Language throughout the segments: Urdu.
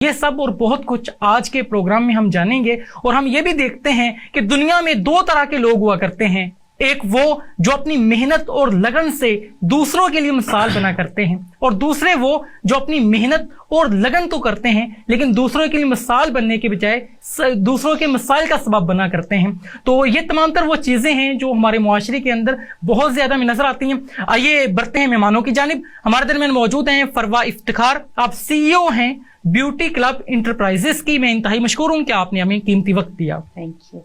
یہ سب اور بہت کچھ آج کے پروگرام میں ہم جانیں گے، اور ہم یہ بھی دیکھتے ہیں کہ دنیا میں دو طرح کے لوگ ہوا کرتے ہیں، ایک وہ جو اپنی محنت اور لگن سے دوسروں کے لیے مثال بنا کرتے ہیں، اور دوسرے وہ جو اپنی محنت اور لگن تو کرتے ہیں لیکن دوسروں کے لیے مثال بننے کے بجائے دوسروں کے مسائل کا سبب بنا کرتے ہیں۔ تو یہ تمام تر وہ چیزیں ہیں جو ہمارے معاشرے کے اندر بہت زیادہ میں نظر آتی ہیں۔ آئیے بڑھتے ہیں مہمانوں کی جانب۔ ہمارے درمیان موجود ہیں فروا افتخار، آپ CEO ہیں بیوٹی کلب انٹرپرائزز کی۔ میں انتہائی مشکور ہوں کہ آپ نے ہمیں قیمتی وقت دیا۔ Thank you.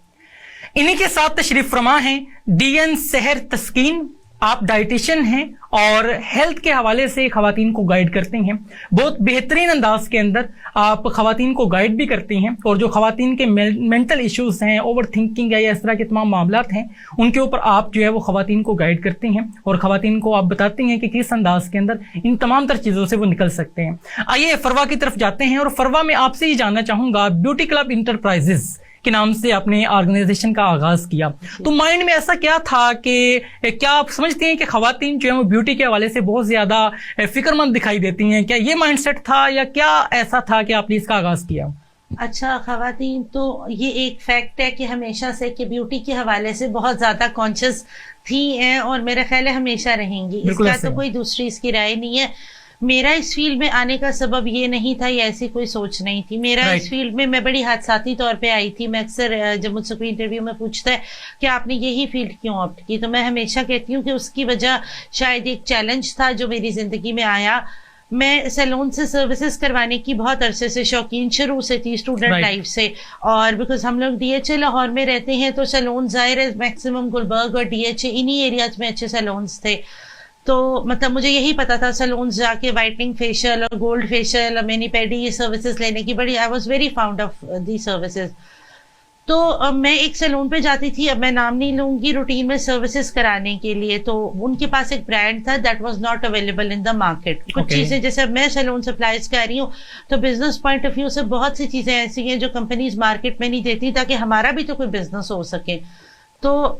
انہی کے ساتھ تشریف فرما ہیں DN سحر تسکین، آپ ڈائٹیشین ہیں اور ہیلتھ کے حوالے سے خواتین کو گائیڈ کرتے ہیں۔ بہت بہترین انداز کے اندر آپ خواتین کو گائیڈ بھی کرتی ہیں، اور جو خواتین کے مینٹل ایشوز ہیں، اوور تھنکنگ ہے یا اس طرح کے تمام معاملات ہیں، ان کے اوپر آپ جو ہے وہ خواتین کو گائیڈ کرتی ہیں اور خواتین کو آپ بتاتی ہیں کہ کس انداز کے اندر ان تمام تر چیزوں سے وہ نکل سکتے ہیں۔ آئیے فروا کی طرف جاتے ہیں، اور فروا میں آپ سے یہ جاننا چاہوں گا، بیوٹی کلب انٹرپرائزز کے نام سے آپ نے آرگنائزیشن کا آغاز کیا، تو مائنڈ میں ایسا کیا تھا کہ کیا آپ سمجھتے ہیں کہ خواتین جو ہیں وہ بیوٹی کے حوالے سے بہت زیادہ فکر مند دکھائی دیتی ہیں؟ کیا یہ مائنڈ سیٹ تھا یا کیا ایسا تھا کہ آپ نے اس کا آغاز کیا؟ اچھا، خواتین تو یہ ایک فیکٹ ہے کہ ہمیشہ سے کہ بیوٹی کے حوالے سے بہت زیادہ کانشیس تھی ہیں، اور میرا خیال ہے ہمیشہ رہیں گی، اس کا تو کوئی دوسری اس کی رائے نہیں ہے۔ میرا اس فیلڈ میں آنے کا سبب یہ نہیں تھا، یہ ایسی کوئی سوچ نہیں تھی۔ میرا اس فیلڈ میں بڑی حادثاتی طور پہ آئی تھی۔ میں اکثر جب مجھ سے کوئی انٹرویو میں پوچھتا ہے کہ آپ نے یہی فیلڈ کیوں آپٹ کی، تو میں ہمیشہ کہتی ہوں کہ اس کی وجہ شاید ایک چیلنج تھا جو میری زندگی میں آیا۔ میں سیلون سے سروسز کروانے کی بہت عرصے سے شوقین شروع سے تھی، اسٹوڈنٹ لائف سے، اور بیکاز ہم لوگ DHA لاہور میں رہتے ہیں تو سیلون ظاہر ہے میکسیمم گلبرگ اور DHA انہی ایریاز میں اچھے سیلونز تھے، تو مطلب مجھے یہی پتا تھا سیلونز جا کے وائٹنگ فیشیل اور گولڈ فیشیل اور مینی پیڈی یہ سروسز لینے کی بڑی I was very found of the services. تو میں ایک سیلون پہ جاتی تھی، اب میں نام نہیں لوں گی، روٹین میں سروسز کرانے کے لیے، تو ان کے پاس ایک برانڈ تھا that was not available in the market. کچھ چیزیں جیسے اب میں سیلون سپلائز کر رہی ہوں تو بزنس پوائنٹ آف ویو سے بہت سی چیزیں ایسی ہیں جو کمپنیز مارکیٹ میں نہیں دیتی تاکہ ہمارا بھی تو کوئی بزنس ہو سکے۔ تو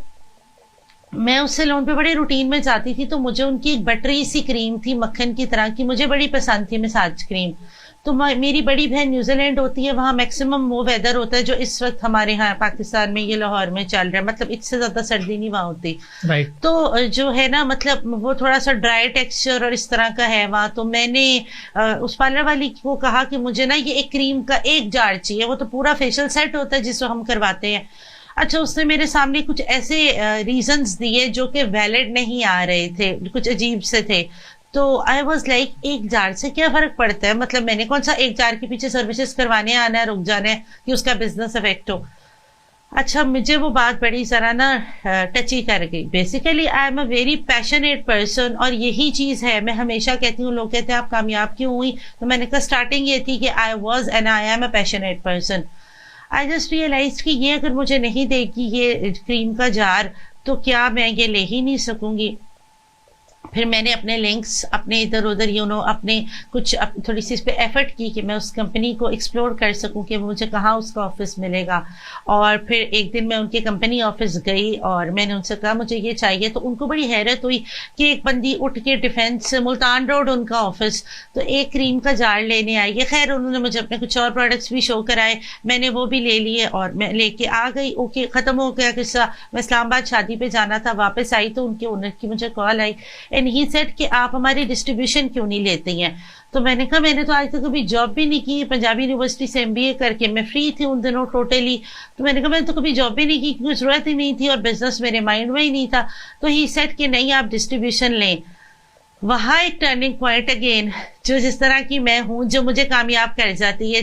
میں اس سیلون پہ بڑے روٹین میں جاتی تھی، تو مجھے ان کی ایک بٹری سی کریم تھی مکھن کی طرح کی، مجھے بڑی پسند تھی مساج کریم۔ تو میری بڑی بہن نیوزی لینڈ ہوتی ہے، وہاں میکسیمم وہ ویدر ہوتا ہے جو اس وقت ہمارے ہاں پاکستان میں یہ لاہور میں چل رہا ہے، مطلب اس سے زیادہ سردی نہیں وہاں ہوتی، تو جو ہے نا مطلب وہ تھوڑا سا ڈرائی ٹیکسچر اور اس طرح کا ہے وہاں۔ تو میں نے اس پارلر والی کو کہا کہ مجھے نا یہ ایک کریم کا ایک جار چاہیے، وہ تو پورا فیشیل سیٹ ہوتا ہے جس کو ہم کرواتے ہیں۔ اچھا، اس نے میرے سامنے کچھ ایسے ریزنز دیے جو کہ ویلڈ نہیں آ رہے تھے، کچھ عجیب سے تھے، تو آئی واز لائک ایک جار سے کیا فرق پڑتا ہے، مطلب میں نے کون سا ایک جار کے پیچھے سروسز کروانے آنا ہے، رک جانا ہے کہ اس کا بزنس افیکٹ ہو۔ اچھا، مجھے وہ بات بڑی ذرا نا ٹچی کر گئی۔ Basically I am a very passionate person, اور یہی چیز ہے، میں ہمیشہ کہتی ہوں، لوگ کہتے ہیں آپ کامیاب کیوں ہوئی، تو میں نے کہا اسٹارٹنگ یہ تھی کہ I was and I am a passionate person. I just realize کہ یہ اگر مجھے نہیں دے گی یہ کریم کا جار تو کیا میں یہ لے ہی نہیں سکوں گی۔ پھر میں نے اپنے لنکس اپنے ادھر ادھر اپنے کچھ تھوڑی سی اس پہ ایفرٹ کی کہ میں اس کمپنی کو ایکسپلور کر سکوں کہ مجھے کہاں اس کا آفس ملے گا۔ اور پھر ایک دن میں ان کے کمپنی آفس گئی اور میں نے ان سے کہا مجھے یہ چاہیے، تو ان کو بڑی حیرت ہوئی کہ ایک بندی اٹھ کے ڈیفینس ملتان روڈ ان کا آفس، تو ایک کریم کا جار لینے آئی ہے۔ خیر انہوں نے مجھے اپنے کچھ اور پروڈکٹس بھی شو کرائے، میں نے وہ بھی لے لیے اور میں لے کے آ گئی۔ اوکے، ختم ہو گیا قصہ۔ میں اسلام آباد شادی پہ جانا تھا، واپس آئی تو ان کے اونر کی مجھے کال آئی اینڈ ہی سیڈ کہ آپ ہماری ڈسٹریبیوشن کیوں نہیں لیتے ہیں؟ تو میں نے کہا میں نے تو آج تک کبھی جاب بھی نہیں کی، پنجابی یونیورسٹی سے MBA کر کے میں فری تھی ان دنوں ٹوٹلی، تو میں نے کہا میں نے تو کبھی جاب بھی نہیں کی کیونکہ ضرورت ہی نہیں تھی اور بزنس میرے مائنڈ میں ہی نہیں تھا۔ تو ہی سیٹ کہ نہیں آپ ڈسٹریبیوشن لیں۔ وہاں ایک ٹرننگ پوائنٹ اگین، جو جس طرح کی میں ہوں جو مجھے کامیاب کر جاتی ہے